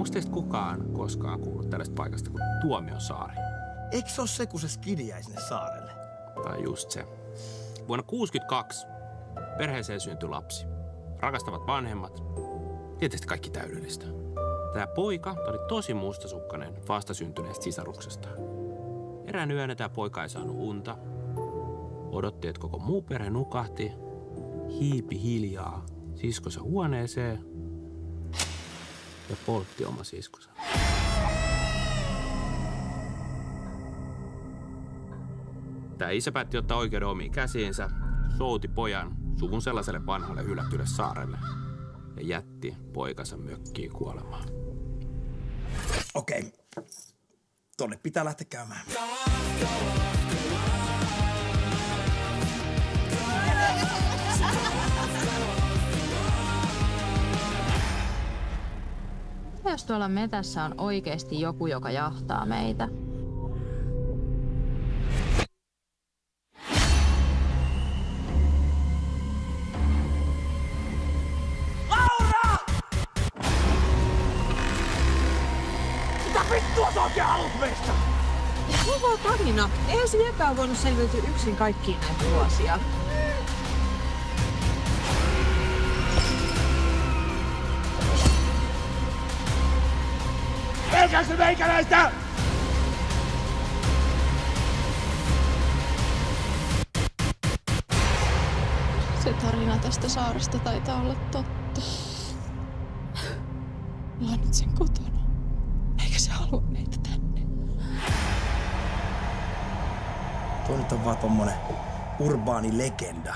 Onko teistä kukaan koskaan kuullut tällaista paikasta kuin Tuomiosaari? Eikö se ole se, kun se skidi jäi sinne saarelle? Tai just se. Vuonna 1962 perheeseen syntyi lapsi. Rakastavat vanhemmat. Tietysti kaikki täydellistä. Tämä poika oli tosi mustasukkainen vastasyntyneestä sisaruksesta. Erään yönä tämä poika ei saanut unta. Odotti, että koko muu perhe nukahti. Hiipi hiljaa siskonsa huoneeseen ja poltti oma siskonsa. Tämä isä päätti ottaa oikeuden omiin käsiinsä, souti pojan suvun sellaiselle vanhalle hylätylle saarelle ja jätti poikansa mökkiin kuolemaan. Okei. Tonne pitää lähteä käymään. Jos tuolla metässä on oikeasti joku, joka jahtaa meitä? Laura! Mitä vittua sä oikein haluat meistä? Kova tarina. Eihän se jäpää voinut selviytyä yksin kaikkiin näitä vuosia. Pelkästö meikäläistä! Se tarina tästä saaresta taitaa olla totta. Mä oon nyt sen kotona. Eikä se halua meitä tänne. Tuo nyt on vaan tommonen urbaani legenda.